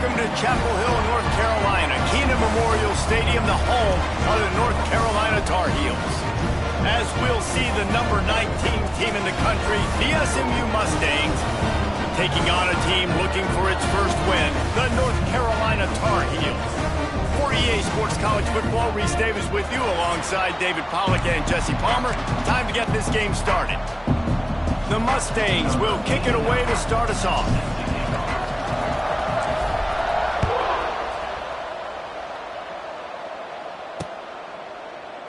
Welcome to Chapel Hill, North Carolina, Keenan Memorial Stadium, the home of the North Carolina Tar Heels. As we'll see the number 19 team in the country, the SMU Mustangs, taking on a team looking for its first win, the North Carolina Tar Heels. For EA Sports College Football, Reese Davis with you alongside David Pollack and Jesse Palmer. Time to get this game started. The Mustangs will kick it away to start us off.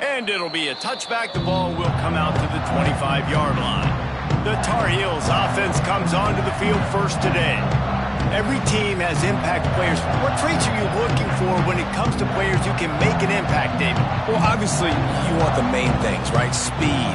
And it'll be a touchback. The ball will come out to the 25-yard line. The Tar Heels offense comes onto the field first today. Every team has impact players. What traits are you looking for when it comes to players who can make an impact, David? Well, obviously, you want the main things, right? Speed,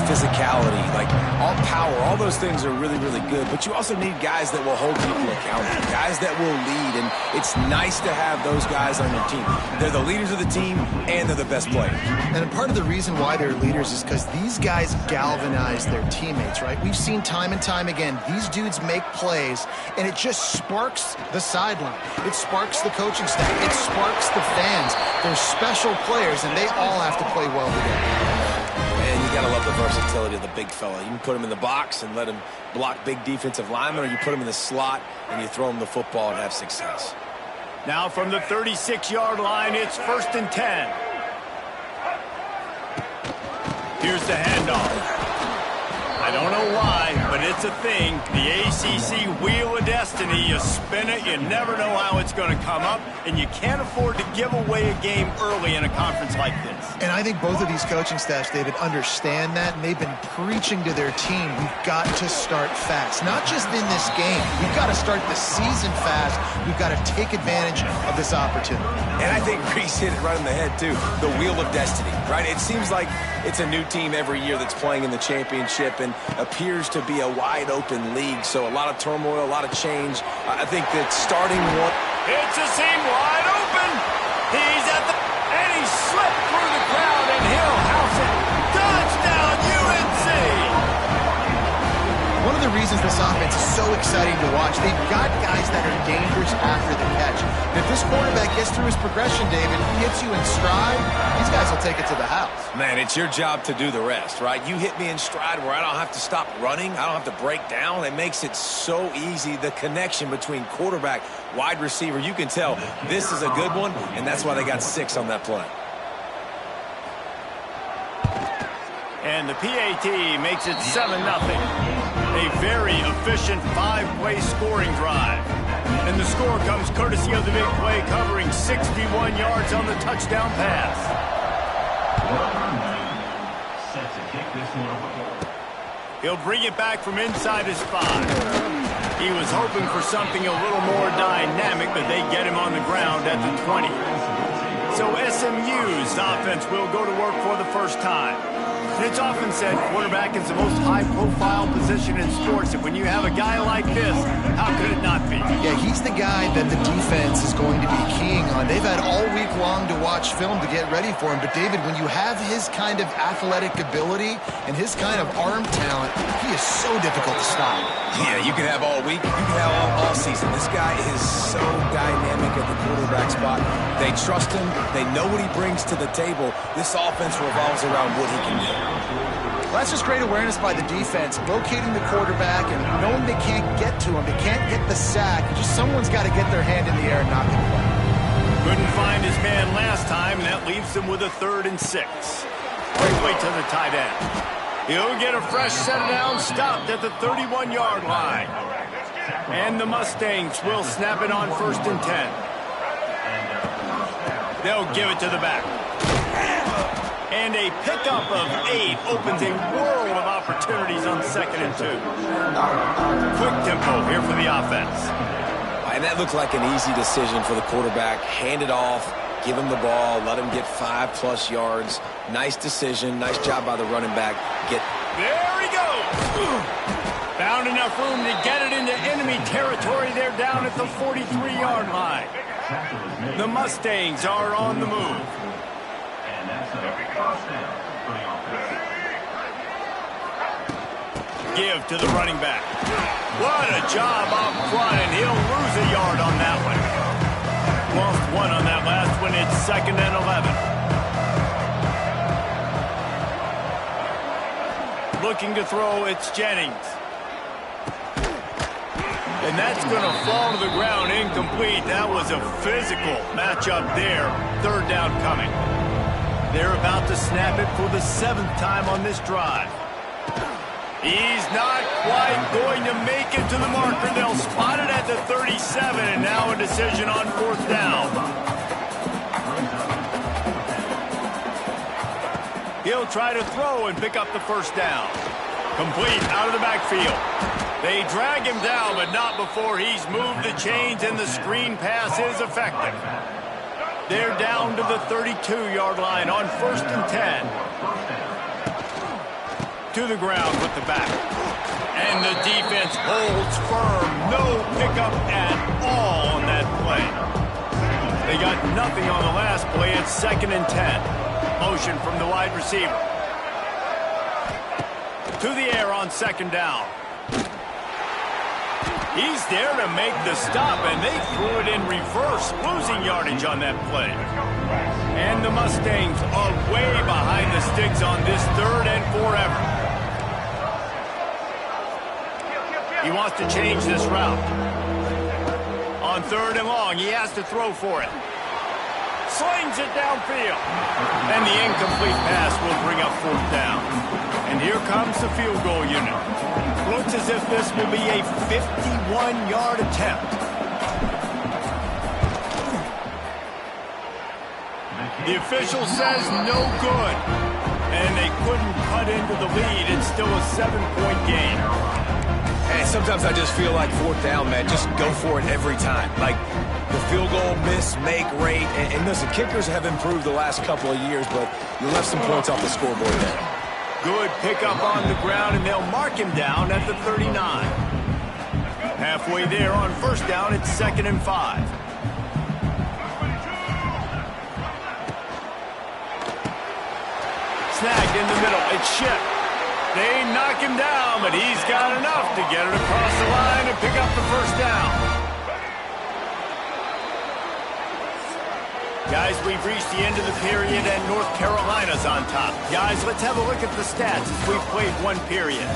physicality, like all power. All those things are really, really good. But you also need guys that will hold people accountable, guys that will lead. And it's nice to have those guys on your team. They're the leaders of the team, and they're the best players. And part of the reason why they're leaders is because these guys galvanize their teammates, right? We've seen time and time again, these dudes make plays, and it just sparks the sideline. It sparks the coaching staff. It sparks the fans. They're special players, and they all have to play well together. And you got to love the versatility of the big fella. You can put him in the box and let him block big defensive linemen, or you put him in the slot and you throw him the football and have success. Now from the 36-yard line, it's 1st and 10. Here's the handoff. I don't know why, but it's a thing. The ACC Wheel of Destiny. You spin it, you never know how it's going to come up, and you can't afford to give away a game early in a conference like this. And I think both of these coaching staffs, David, understand that, and they've been preaching to their team, we've got to start fast. Not just in this game. We've got to start the season fast. We've got to take advantage of this opportunity. And I think Reese hit it right in the head, too. The Wheel of Destiny, right? It seems like it's a new team every year that's playing in the championship and appears to be a wide-open league. So a lot of turmoil, a lot of change. I think that starting one... It's a seam wide open. He's at the... And he slipped through the crowd, and he'll house it. Touchdown, UNC! One of the reasons this offense is so exciting to watch, they've got guys that are dangerous after the catch. And if this quarterback gets through his progression, David, gets you in stride, these guys will take it to the house. Man, it's your job to do the rest, right? You hit me in stride where I don't have to stop running. I don't have to break down. It makes it so easy. The connection between quarterback, wide receiver, you can tell this is a good one, and that's why they got 6 on that play. And the PAT makes it 7-0. A very efficient 5-play scoring drive. And the score comes courtesy of the big play, covering 61 yards on the touchdown pass. He'll bring it back from inside his 5. He was hoping for something a little more dynamic, but they get him on the ground at the 20. So SMU's offense will go to work for the first time. And it's often said quarterback is the most high-profile position in sports, and when you have a guy like this, how could it not be? Yeah, he's the guy that the defense is going to be keying on. They've had all week long to watch film to get ready for him, but David, when you have his kind of athletic ability and his kind of arm talent, he is so difficult to stop. Yeah, you can have all week, you can have all season. This guy is so dynamic at the quarterback spot. They trust him. They know what he brings to the table. This offense revolves around what he can do. Well, that's just great awareness by the defense, locating the quarterback and knowing they can't get to him. They can't get the sack. Just someone's got to get their hand in the air and knock it away. Couldn't find his man last time, and that leaves him with a 3rd and 6. Breakaway to the tight end. He'll get a fresh set down, stopped at the 31-yard line. And the Mustangs will snap it on 1st and 10. They'll give it to the back. And a pickup of 8 opens a world of opportunities on 2nd and 2. Quick tempo here for the offense. And that looked like an easy decision for the quarterback. Hand it off, give him the ball, let him get 5+ yards. Nice decision, nice job by the running back. There he goes! Found enough room to get it into enemy territory. They're down at the 43-yard line. The Mustangs are on the move. Give to the running back. What a job up front, and he'll lose a yard on that one. Lost one on that last one. It's 2nd and 11. Looking to throw, it's Jennings. And that's going to fall to the ground, incomplete. That was a physical matchup there. 3rd down coming. They're about to snap it for the 7th time on this drive. He's not quite going to make it to the marker. They'll spot it at the 37, and now a decision on 4th down. He'll try to throw and pick up the 1st down. Complete out of the backfield. They drag him down, but not before he's moved the chains, and the screen pass is effective. They're down to the 32-yard line on 1st and 10. To the ground with the back. And the defense holds firm. No pickup at all on that play. They got nothing on the last play. It's 2nd and 10. Motion from the wide receiver. To the air on 2nd down. He's there to make the stop, and they threw it in reverse, losing yardage on that play. And the Mustangs are way behind the sticks on this 3rd and forever. He wants to change this route. On 3rd and long, he has to throw for it. Slings it downfield. And the incomplete pass will bring up 4th down. And here comes the field goal unit. Looks as if this will be a 51-yard attempt. The official says no good. And they couldn't cut into the lead. It's still a 7-point game. And sometimes I just feel like 4th down, man, just go for it every time. Like the field goal miss-make rate. And listen, kickers have improved the last couple of years, but you left some points off the scoreboard there. Good pickup on the ground, and they'll mark him down at the 39. Halfway there on 1st down, it's 2nd and 5. Snagged in the middle. It's Ship. They knock him down, but he's got enough to get it across the line and pick up the 1st down. Guys, we've reached the end of the period, and North Carolina's on top. Guys, let's have a look at the stats as we've played 1 period.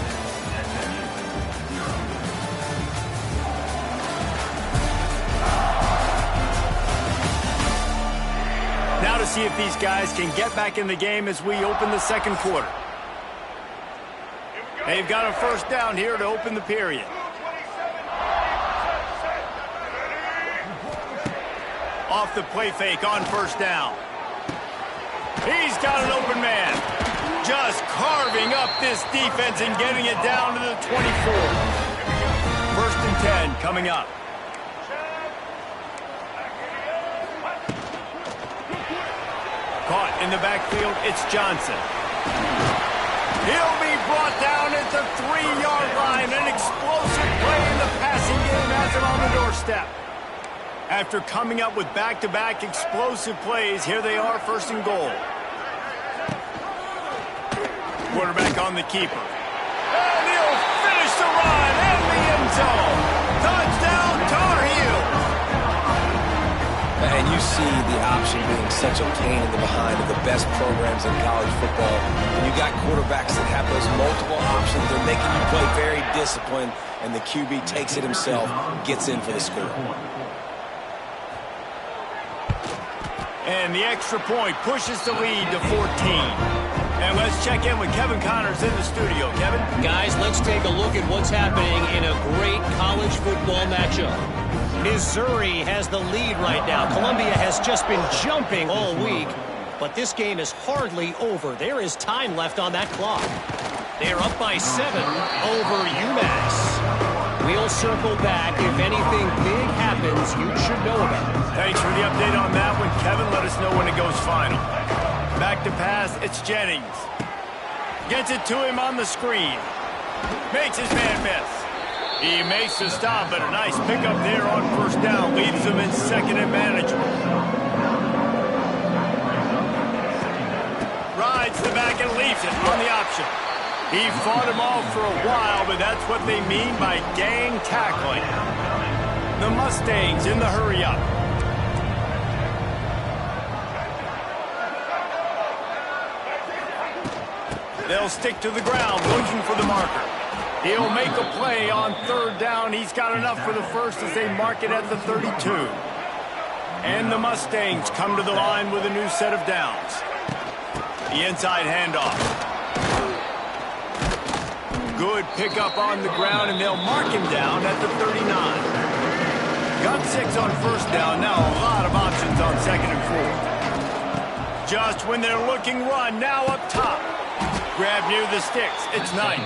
Now to see if these guys can get back in the game as we open the 2nd quarter. They've got a 1st down here to open the period. Off the play fake on 1st down. He's got an open man. Just carving up this defense and getting it down to the 24. 1st and 10 coming up. Caught in the backfield, it's Johnson. He'll be brought down at the 3-yard line. An explosive play in the passing game has him on the doorstep. After coming up with back-to-back explosive plays, here they are, 1st and goal. Quarterback on the keeper. And he'll finish the run in the end zone. Touchdown, Tar Heels. And you see the option being such a pain in the behind of the best programs in college football. When you got quarterbacks that have those multiple options, they're making you play very disciplined, and the QB takes it himself, gets in for the score. And the extra point pushes the lead to 14. And let's check in with Kevin Connors in the studio. Kevin? Guys, let's take a look at what's happening in a great college football matchup. Missouri has the lead right now. Columbia has just been jumping all week, but this game is hardly over. There is time left on that clock. They're up by 7 over UMass. We'll circle back. If anything big happens, you should know about it. Thanks for the update on that one, Kevin. Let us know when it goes final. Back to pass, it's Jennings. Gets it to him on the screen. Makes his man miss. He makes the stop, but a nice pickup there on 1st down. Leaves him in 2nd and manageable. Rides the back and leaves it on the option. He fought him off for a while, but that's what they mean by gang tackling. The Mustangs in the hurry-up. They'll stick to the ground, looking for the marker. He'll make a play on third down. He's got enough for the first as they mark it at the 32. And the Mustangs come to the line with a new set of downs. The inside handoff. Good pickup on the ground, and they'll mark him down at the 39. Got 6 on first down. Now a lot of options on second and 4. Just when they're looking run, now up top. Grab near the sticks. It's Knight.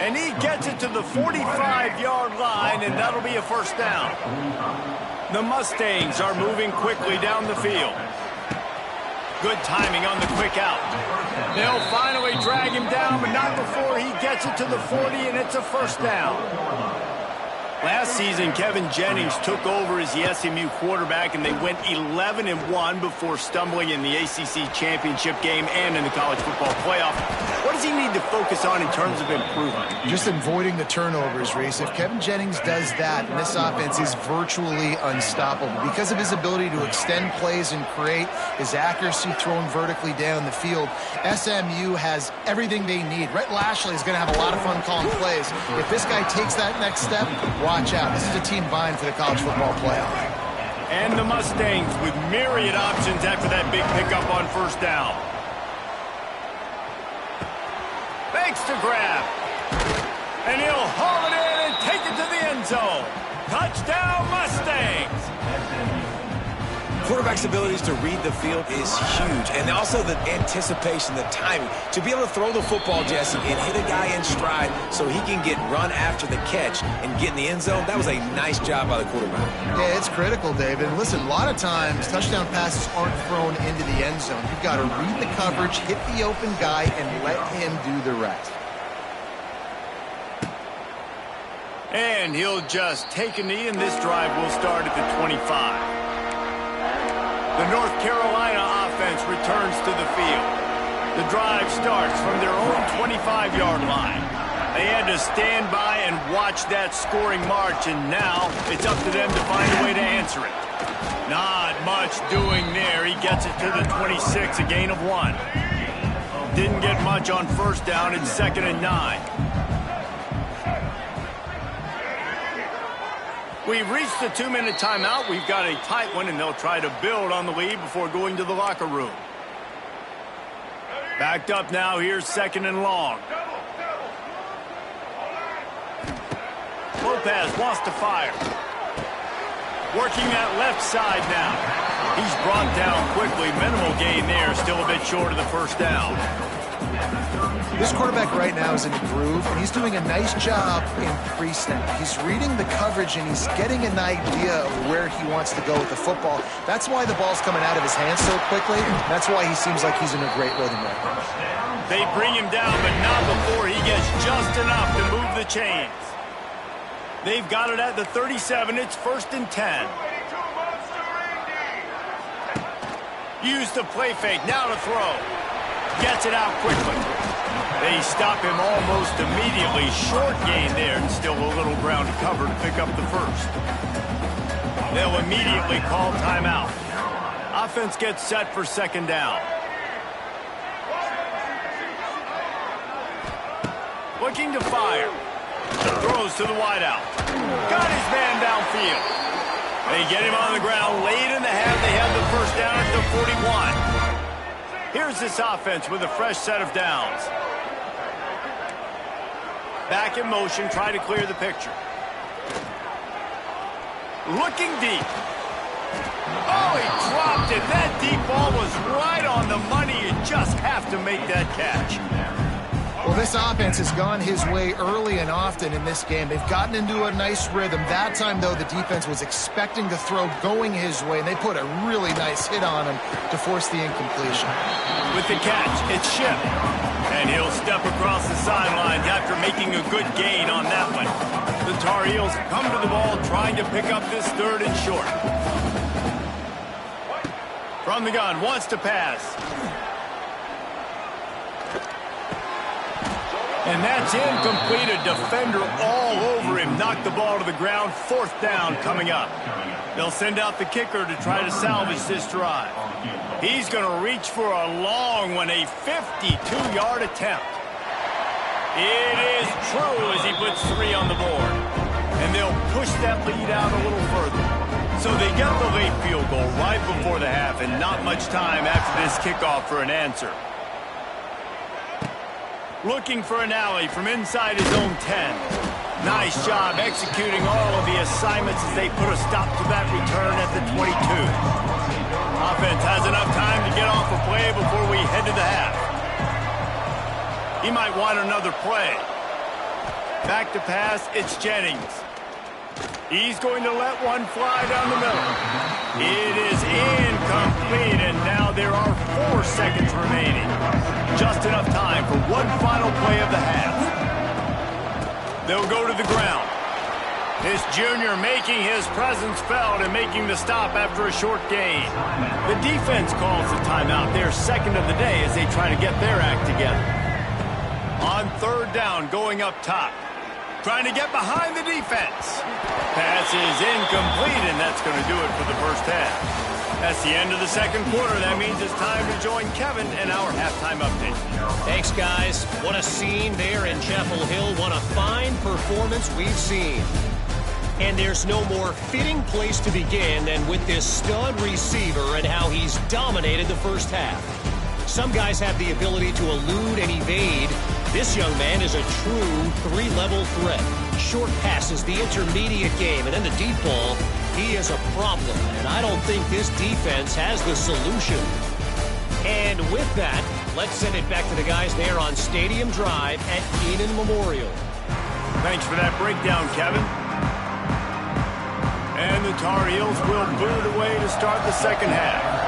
And he gets it to the 45-yard line, and that'll be a first down. The Mustangs are moving quickly down the field. Good timing on the quick out. They'll finally drag him down, but not before he gets it to the 40, and it's a first down. Last season, Kevin Jennings took over as the SMU quarterback, and they went 11-1 before stumbling in the ACC championship game and in the college football playoff. What does he need to focus on in terms of improvement? Just avoiding the turnovers, Reese. If Kevin Jennings does that, this offense is virtually unstoppable because of his ability to extend plays and create, his accuracy throwing vertically down the field. SMU has everything they need. Rhett Lashley is going to have a lot of fun calling plays. If this guy takes that next step, watch out. This is a team vying for the college football playoff. And the Mustangs with myriad options after that big pickup on first down. Makes the grab. And he'll haul it in and take it to the end zone. Touchdown, Mustangs! Quarterback's abilities to read the field is huge, and also the anticipation, the timing. To be able to throw the football, Jesse, and hit a guy in stride so he can get run after the catch and get in the end zone, that was a nice job by the quarterback. Yeah, it's critical, David. And listen, a lot of times touchdown passes aren't thrown into the end zone. You've got to read the coverage, hit the open guy, and let him do the rest. And he'll just take a knee, and this drive will start at the 25. The North Carolina offense returns to the field. The drive starts from their own 25-yard line. They had to stand by and watch that scoring march, and now it's up to them to find a way to answer it. Not much doing there. He gets it to the 26, a gain of 1. Didn't get much on first down. It's 2nd and 9. We've reached the 2-minute timeout. We've got a tight one, and they'll try to build on the lead before going to the locker room. Backed up now. Here's 2nd and long. Lopez wants to fire. Working that left side now. He's brought down quickly. Minimal gain there. Still a bit short of the first down. This quarterback right now is in a groove, and he's doing a nice job in pre-snap. He's reading the coverage, and he's getting an idea of where he wants to go with the football. That's why the ball's coming out of his hands so quickly. That's why he seems like he's in a great rhythm right now. They bring him down, but not before he gets just enough to move the chains. They've got it at the 37. It's 1st and 10. Use the play fake. Now to throw. Gets it out quickly. They stop him almost immediately. Short gain there, and still a little ground to cover to pick up the first. They'll immediately call timeout. Offense gets set for 2nd down. Looking to fire. Throws to the wideout. Got his man downfield. They get him on the ground late in the half. They have the first down at the 41. Here's this offense with a fresh set of downs. Back in motion, try to clear the picture. Looking deep. Oh, he dropped it. That deep ball was right on the money. You just have to make that catch. Well, this offense has gone his way early and often in this game. They've gotten into a nice rhythm. That time, though, the defense was expecting the throw going his way, and they put a really nice hit on him to force the incompletion. With the catch, it's Ship. And he'll step across the sidelines after making a good gain on that one. The Tar Heels come to the ball trying to pick up this 3rd and short. From the gun, wants to pass. And that's incomplete. A defender all over him. Knocked the ball to the ground. 4th down coming up. They'll send out the kicker to try to salvage this drive. He's going to reach for a long one, a 52-yard attempt. It is true as he puts 3 on the board. And they'll push that lead out a little further. So they get the late field goal right before the half, and not much time after this kickoff for an answer. Looking for an alley from inside his own 10. Nice job executing all of the assignments as they put a stop to that return at the 22. Offense has enough time to get off a play before we head to the half. He might want another play. Back to pass, it's Jennings. He's going to let one fly down the middle. It is incomplete, and now there are 4 seconds remaining. Just enough time for one final play of the half. They'll go to the ground. This junior making his presence felt and making the stop after a short gain. The defense calls the timeout, their second of the day, as they try to get their act together. On 3rd down, going up top. Trying to get behind the defense. Pass is incomplete, and that's going to do it for the first half. That's the end of the second quarter. That means it's time to join Kevin and our halftime update. Thanks, guys. What a scene there in Chapel Hill. What a fine performance we've seen. And there's no more fitting place to begin than with this stud receiver and how he's dominated the first half. Some guys have the ability to elude and evade. This young man is a true 3-level threat. Short passes, the intermediate game, and then the deep ball. He is a problem, and I don't think this defense has the solution. And with that, let's send it back to the guys there on Stadium Drive at Keenan Memorial. Thanks for that breakdown, Kevin. And the Tar Heels will boot it away to start the second half.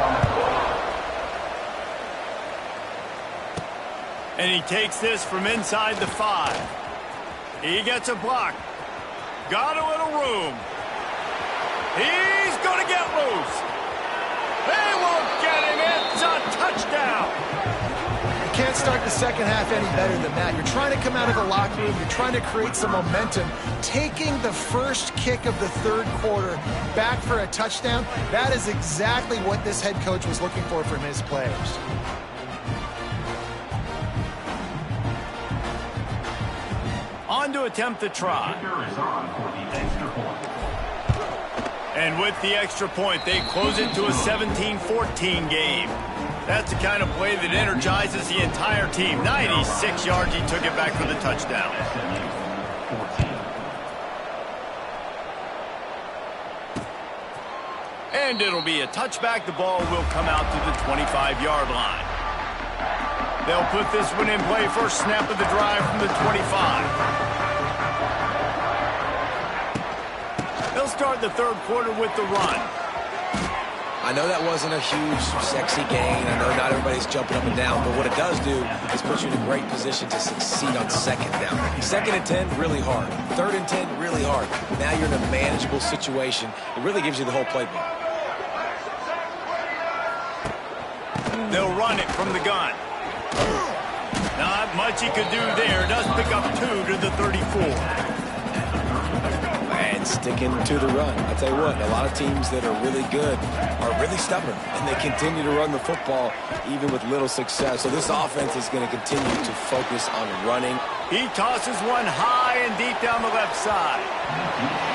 And he takes this from inside the 5. He gets a block. Got a little room. He's going to get loose. They won't get him. It's a touchdown. You can't start the second half any better than that. You're trying to come out of the locker room. You're trying to create some momentum. Taking the first kick of the 3rd quarter back for a touchdown, that is exactly what this head coach was looking for from his players. On to attempt the try. And with the extra point, they close it to a 17-14 game. That's the kind of play that energizes the entire team. 96 yards, he took it back for the touchdown. And it'll be a touchback. The ball will come out to the 25-yard line. They'll put this one in play. First snap of the drive from the 25. They'll start the 3rd quarter with the run. I know that wasn't a huge, sexy gain. I know not everybody's jumping up and down, but what it does do is put you in a great position to succeed on 2nd down. 2nd and 10, really hard. 3rd and 10, really hard. Now you're in a manageable situation. It really gives you the whole playbook. They'll run it from the gun. Not much he could do there. Does pick up 2 to the 34. And sticking to the run. I'll tell you what, a lot of teams that are really good are really stubborn, and they continue to run the football even with little success. So this offense is going to continue to focus on running. He tosses one high and deep down the left side.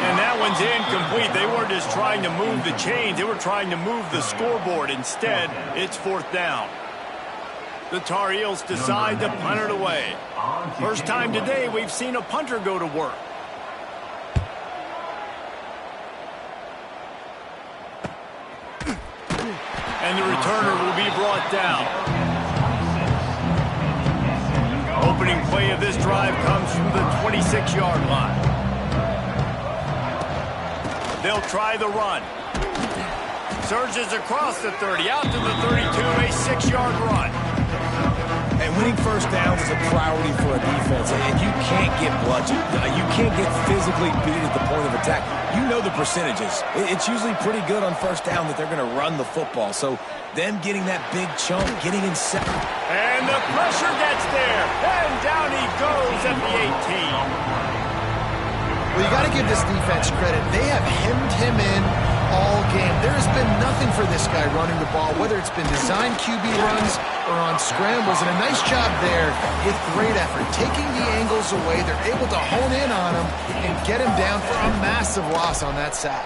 And that one's incomplete. They weren't just trying to move the chains. They were trying to move the scoreboard. Instead, it's 4th down. The Tar Heels decide to punt it away. First time today we've seen a punter go to work. And the returner will be brought down. Opening play of this drive comes from the 26-yard line. They'll try the run. Surges across the 30, out to the 32, a 6-yard run. And winning first downs is a priority for a defense, and you can't get bludgeoned. You can't get physically beat at the point of attack. You know the percentages. It's usually pretty good on first down that they're going to run the football. So them getting that big chunk, getting in second. And the pressure gets there, and down he goes at the 18. Well, you got to give this defense credit. They have hemmed him in all game. There has been nothing for this guy running the ball, whether it's been design QB runs or on scrambles. And a nice job there with great effort. Taking the angles away, they're able to hone in on him and get him down for a massive loss on that sack.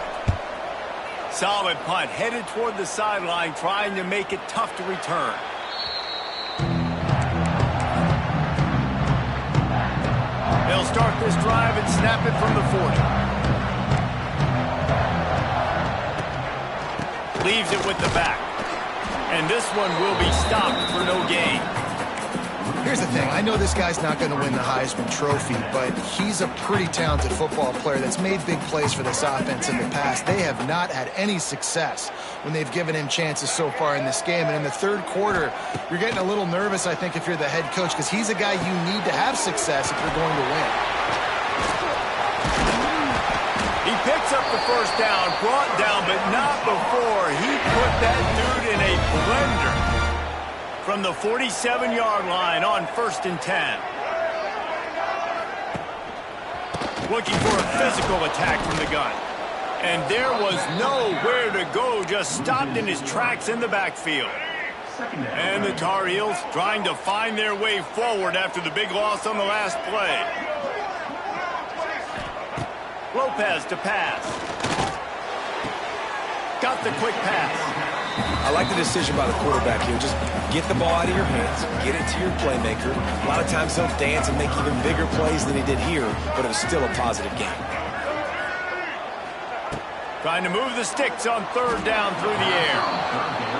Solid punt, headed toward the sideline, trying to make it tough to return. They'll start this drive and snap it from the 40. Leaves it with the back. And this one will be stopped for no gain. Here's the thing. I know this guy's not going to win the Heisman Trophy, but he's a pretty talented football player that's made big plays for this offense in the past. They have not had any success when they've given him chances so far in this game. And in the third quarter, you're getting a little nervous, I think, if you're the head coach, because he's a guy you need to have success if you're going to win. He picks up the first down, brought down, but not before he put that dude in a blender. From the 47-yard line on 1st and 10. Looking for a physical attack from the gun. And there was nowhere to go, just stopped in his tracks in the backfield. And the Tar Heels trying to find their way forward after the big loss on the last play. Lopez to pass. Got the quick pass. I like the decision by the quarterback here. Just get the ball out of your hands, get it to your playmaker. A lot of times he'll dance and make even bigger plays than he did here, but it was still a positive game. Trying to move the sticks on 3rd down through the air.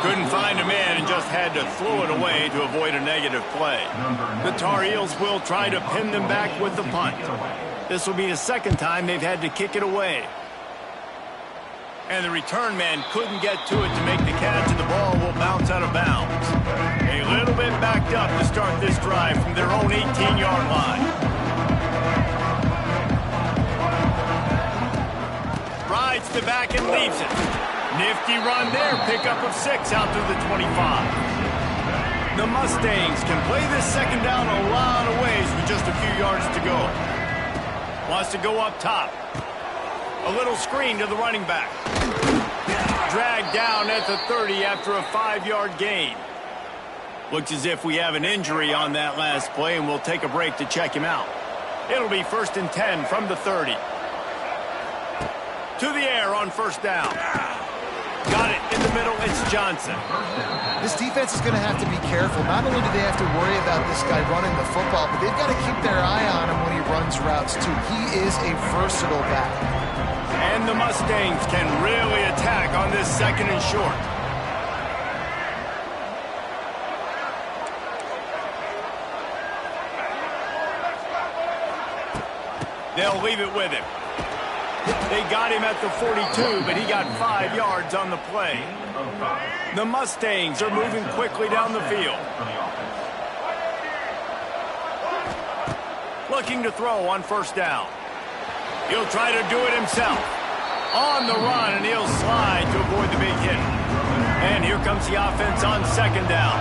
Couldn't find a man and just had to throw it away to avoid a negative play. The Tar Heels will try to pin them back with the punt. This will be the second time they've had to kick it away. And the return man couldn't get to it to make the catch, and the ball will bounce out of bounds. A little bit backed up to start this drive from their own 18-yard line. Rides the back and leaves it. Nifty run there, pickup of 6 out to the 25. The Mustangs can play this second down a lot of ways with just a few yards to go. Wants to go up top. A little screen to the running back. Dragged down at the 30 after a 5-yard gain. Looks as if we have an injury on that last play, and we'll take a break to check him out. It'll be 1st and 10 from the 30. To the air on 1st down. Got it in the middle. It's Johnson. This defense is going to have to be careful. Not only do they have to worry about this guy running the football, but they've got to keep their eye on him when he runs routes, too. He is a versatile back. And the Mustangs can really attack on this 2nd and short. They'll leave it with him. They got him at the 42, but he got 5 yards on the play. The Mustangs are moving quickly down the field. Looking to throw on 1st down. He'll try to do it himself. On the run, and he'll slide to avoid the big hit. And here comes the offense on 2nd down.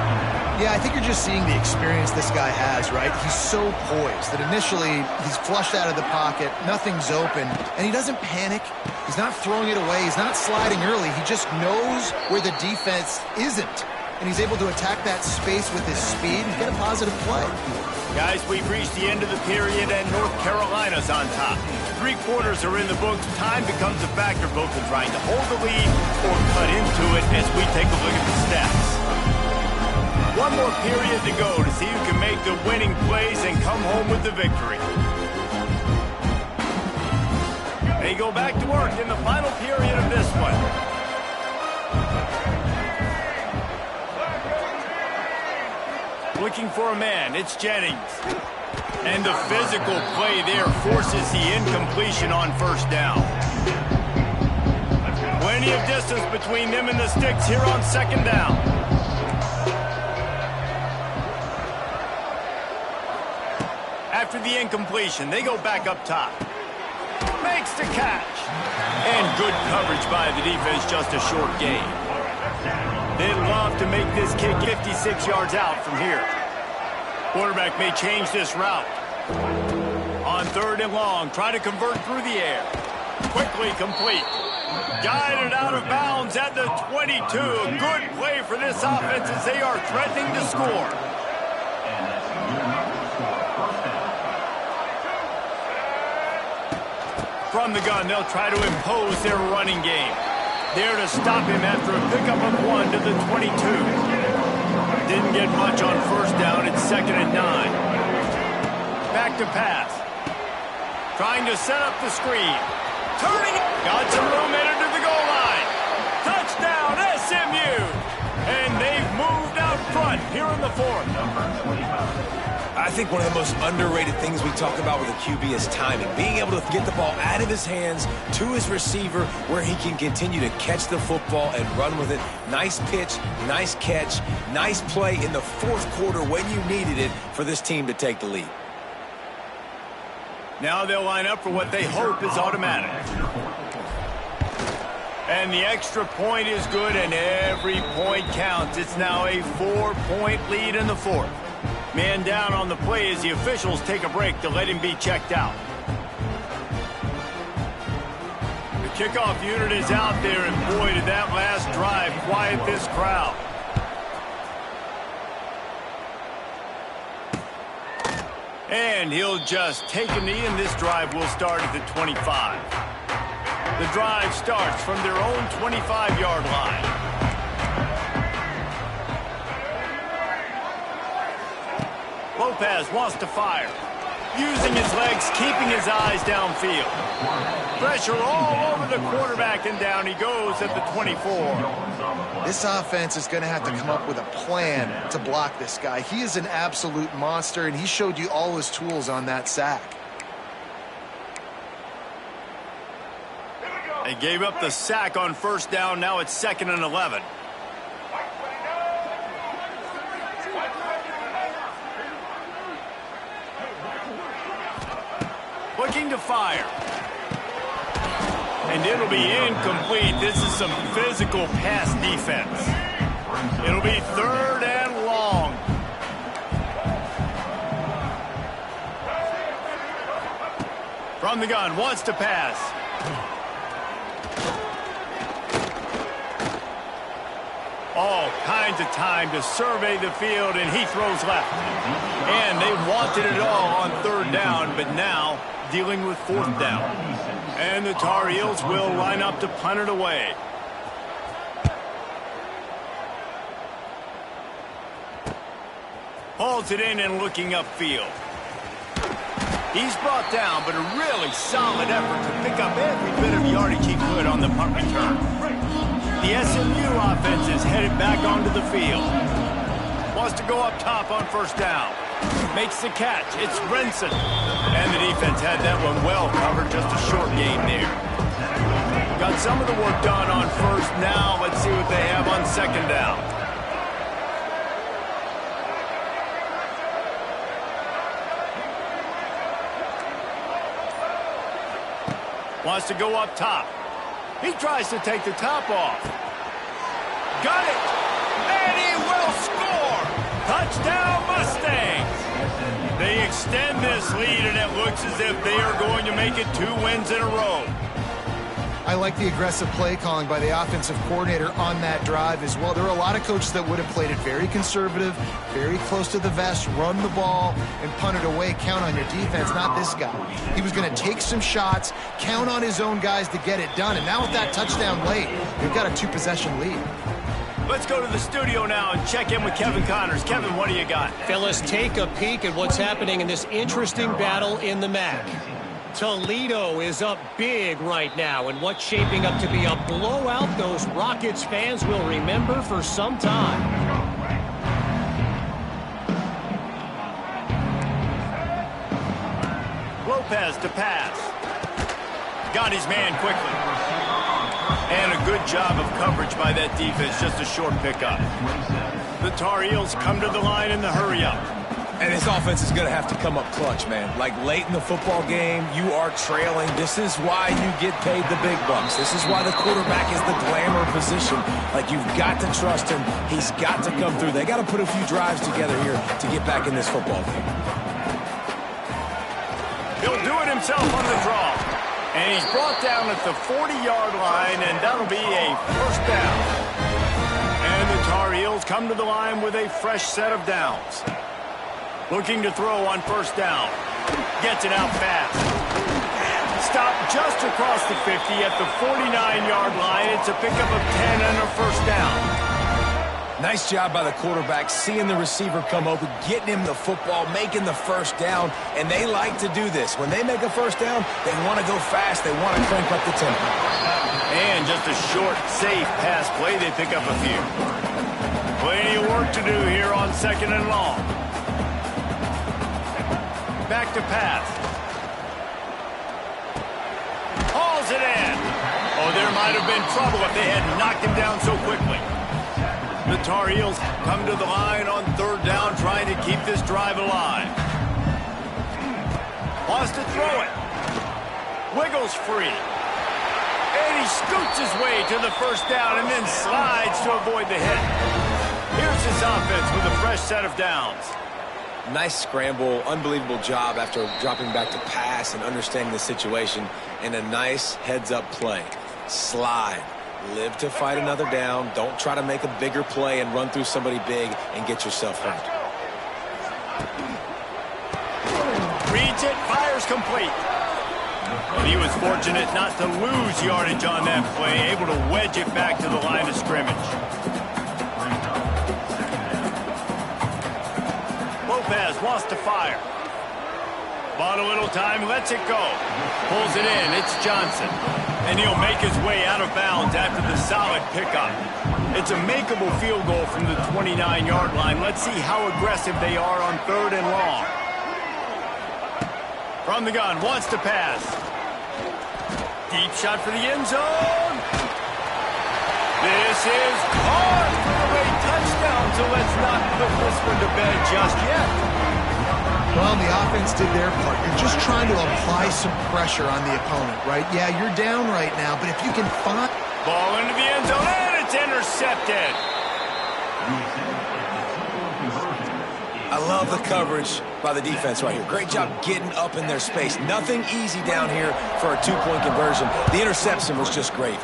Yeah, I think you're just seeing the experience this guy has, right? He's so poised that initially he's flushed out of the pocket, nothing's open, and he doesn't panic. He's not throwing it away. He's not sliding early. He just knows where the defense isn't, and he's able to attack that space with his speed and get a positive play. Guys, we've reached the end of the period, and North Carolina's on top. 3 quarters are in the books. Time becomes a factor, both in trying to hold the lead or cut into it as we take a look at the stats. 1 more period to go to see who can make the winning plays and come home with the victory. They go back to work in the final period of this one. Looking for a man, it's Jennings. And the physical play there forces the incompletion on 1st down. Plenty of distance between them and the sticks here on 2nd down. After the incompletion, they go back up top. Makes the catch. And good coverage by the defense, just a short gain. They'd love to make this kick 56 yards out from here. Quarterback may change this route. On 3rd and long, try to convert through the air. Quickly complete. Guided out of bounds at the 22. A good play for this offense as they are threatening to score. From the gun, they'll try to impose their running game. There to stop him after a pickup of 1 to the 22. Didn't get much on first down. It's 2nd and 9. Back to pass. Trying to set up the screen. Turning. Got some room headed to the goal line. Touchdown, SMU. And they've moved out front here in the 4th. I think one of the most underrated things we talk about with a QB is timing. Being able to get the ball out of his hands to his receiver where he can continue to catch the football and run with it. Nice pitch, nice catch, nice play in the 4th quarter when you needed it for this team to take the lead. Now they'll line up for what they hope is automatic. And the extra point is good, and every point counts. It's now a 4-point lead in the 4th. Man down on the play as the officials take a break to let him be checked out. The kickoff unit is out there, and boy, did that last drive quiet this crowd. And he'll just take a knee, and this drive will start at the 25. The drive starts from their own 25-yard line. Lopez wants to fire. Using his legs, keeping his eyes downfield. Pressure all over the quarterback, and down he goes at the 24. This offense is going to have to come up with a plan to block this guy. He is an absolute monster, and he showed you all his tools on that sack. They gave up the sack on first down. Now it's 2nd and 11. Looking to fire. And it'll be incomplete. This is some physical pass defense. It'll be 3rd and long. From the gun, wants to pass. All kinds of time to survey the field, and he throws left. And they wanted it all on 3rd down, but now dealing with 4th down. And the Tar Heels will line up to punt it away. Hauls it in and looking upfield. He's brought down, but a really solid effort to pick up every bit of yardage he could on the punt return. The SMU offense is headed back onto the field. Wants to go up top on first down. Makes the catch. It's Brinson. And the defense had that one well covered. Just a short game there. Got some of the work done on first. Now let's see what they have on 2nd down. Wants to go up top. He tries to take the top off. Got it! And he will score! Touchdown, Mustangs! They extend this lead, and it looks as if they are going to make it 2 wins in a row. I like the aggressive play calling by the offensive coordinator on that drive as well. There are a lot of coaches that would have played it very conservative, very close to the vest, run the ball, and punt it away. Count on your defense, not this guy. He was going to take some shots, count on his own guys to get it done. And now with that touchdown late, they've got a 2-possession lead. Let's go to the studio now and check in with Kevin Connors. Kevin, what do you got? Fellas, take a peek at what's happening in this interesting battle in the MAC. Toledo is up big right now, and what's shaping up to be a blowout those Rockets fans will remember for some time. Lopez to pass. Got his man quickly. And a good job of coverage by that defense, just a short pickup. The Tar Heels come to the line in the hurry-up. And this offense is going to have to come up clutch, man. Like late in the football game, you are trailing. This is why you get paid the big bucks. This is why the quarterback is the glamour position. Like, you've got to trust him. He's got to come through. They got to put a few drives together here to get back in this football game. He'll do it himself on the draw. And he's brought down at the 40-yard line, and that'll be a first down. And the Tar Heels come to the line with a fresh set of downs. Looking to throw on first down. Gets it out fast. Stopped just across the 50 at the 49-yard line. It's a pickup of 10 and a first down. Nice job by the quarterback, seeing the receiver come open, getting him the football, making the first down, and they like to do this. When they make a first down, they want to go fast, they want to crank up the tempo. And just a short, safe pass play, they pick up a few. Plenty of work to do here on second and long. Back to pass. Hauls it in. Oh, there might have been trouble if they hadn't knocked him down so quickly. The Tar Heels come to the line on third down, trying to keep this drive alive. Wants to throw it. Wiggles free. And he scoots his way to the first down and then slides to avoid the hit. Here's his offense with a fresh set of downs. Nice scramble, unbelievable job after dropping back to pass and understanding the situation, and a nice heads-up play. Slide. Live to fight another down. Don't try to make a bigger play and run through somebody big and get yourself hurt. Reads it, fires complete. And he was fortunate not to lose yardage on that play, able to wedge it back to the line of scrimmage. Lopez wants to fire. Bought a little time, lets it go. Pulls it in, it's Johnson. And he'll make his way out of bounds after the solid pickup. It's a makeable field goal from the 29-yard line. Let's see how aggressive they are on third and long. From the gun, wants to pass. Deep shot for the end zone. This is caught for the late touchdown, so let's not put this one to bed just yet. Well, the offense did their part. You're just trying to apply some pressure on the opponent, right? Yeah, you're down right now, but if you can find... Ball into the end zone, and it's intercepted. I love the coverage by the defense right here. Great job getting up in their space. Nothing easy down here for a two-point conversion. The interception was just gravy.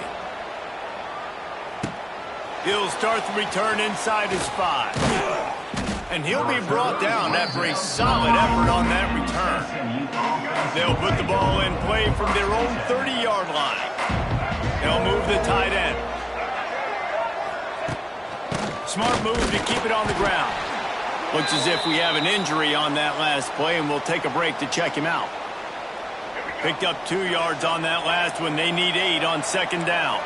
He'll start the return inside his 5. And he'll be brought down after a solid effort on that return. They'll put the ball in play from their own 30-yard line. They'll move the tight end. Smart move to keep it on the ground. Looks as if we have an injury on that last play, and we'll take a break to check him out. Picked up 2 yards on that last one. They need 8 on second down.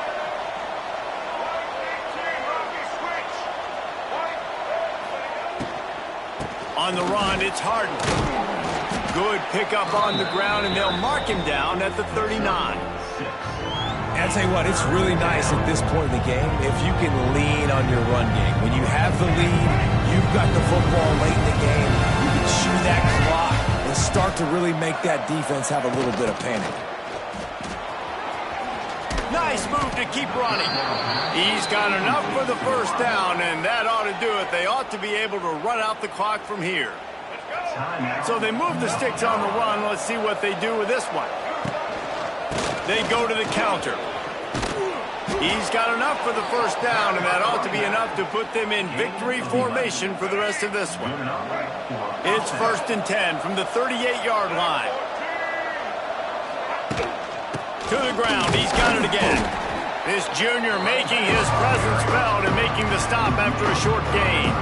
On the run, it's Harden. Good pickup on the ground, and they'll mark him down at the 39. I'll tell you what, it's really nice at this point in the game if you can lean on your run game. When you have the lead, you've got the football late in the game, you can chew that clock and start to really make that defense have a little bit of panic. Nice move to keep running. He's got enough for the first down, and that ought to do it. They ought to be able to run out the clock from here. So they move the sticks on the run. Let's see what they do with this one. They go to the counter. He's got enough for the first down, and that ought to be enough to put them in victory formation for the rest of this one. It's 1st and 10 from the 38-yard line. To the ground, he's got it again. This junior making his presence felt and making the stop after a short gain.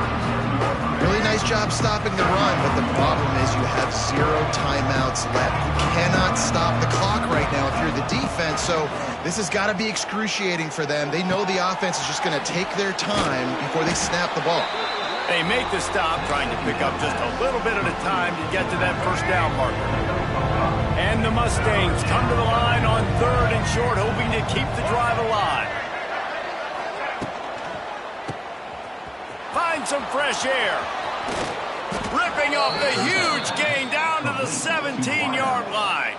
Really nice job stopping the run, but the problem is you have 0 timeouts left. You cannot stop the clock right now if you're the defense, so this has got to be excruciating for them. They know the offense is just going to take their time before they snap the ball. They make the stop, trying to pick up just a little bit at a time to get to that first down marker. And the Mustangs come to the line on 3rd and short, hoping to keep the drive alive. Find some fresh air. Ripping off the huge gain down to the 17-yard line.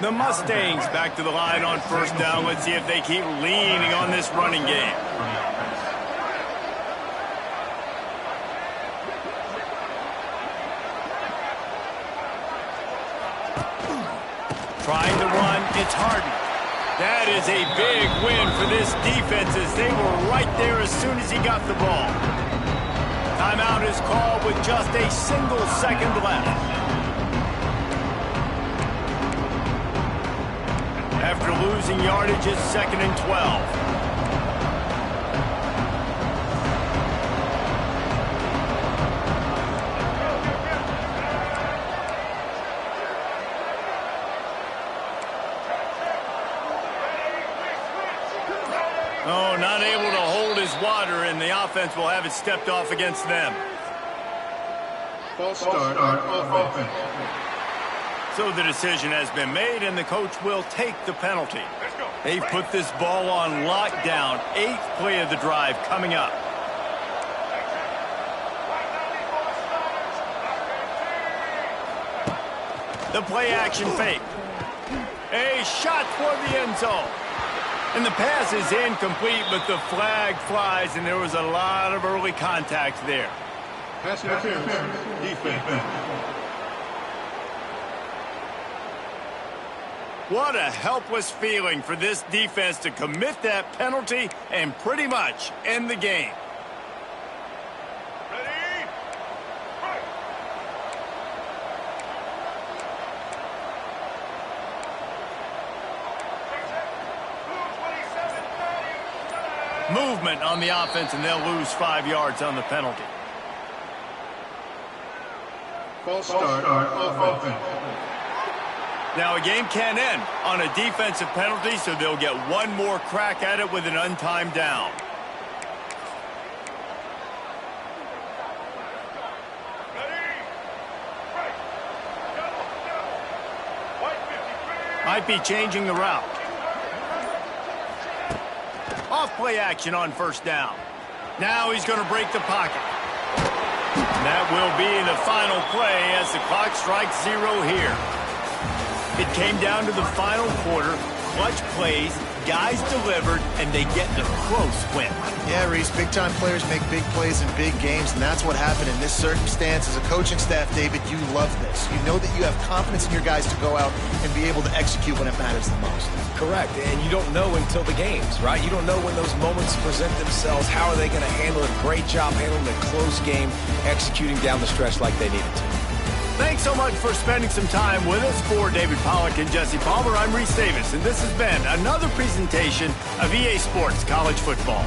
The Mustangs back to the line on first down. Let's see if they keep leaning on this running game. Trying to run It's Harden. That is a big win for this defense as they were right there as soon as he got the ball. Timeout is called with just a single second left. After losing yardage, it's 2nd and 12. Oh, not able to hold his water, and the offense will have it stepped off against them. False start on offense. So the decision has been made, and the coach will take the penalty. They've put this ball on lockdown. 8th play of the drive coming up. The play action fake. A shot toward the end zone. And the pass is incomplete, but the flag flies, and there was a lot of early contact there. Pass interference. Defense. What a helpless feeling for this defense to commit that penalty and pretty much end the game. Movement on the offense, and they'll lose 5 yards on the penalty. False start on offense. Now a game can end on a defensive penalty, so they'll get one more crack at it with an untimed down. Might be changing the route. Off play action on 1st down. Now he's going to break the pocket. That will be the final play as the clock strikes 0 here. It came down to the final quarter. Clutch plays, guys delivered, and they get a close win. Yeah, Reese, big-time players make big plays in big games, and that's what happened in this circumstance. As a coaching staff, David, you love this. You know that you have confidence in your guys to go out and be able to execute when it matters the most. Correct, and you don't know until the games, right? You don't know when those moments present themselves. How are they going to handle it? Great job handling a close game, executing down the stretch like they needed to. Thanks so much for spending some time with us. For David Pollack and Jesse Palmer, I'm Reese Davis, and this has been another presentation of EA Sports College Football.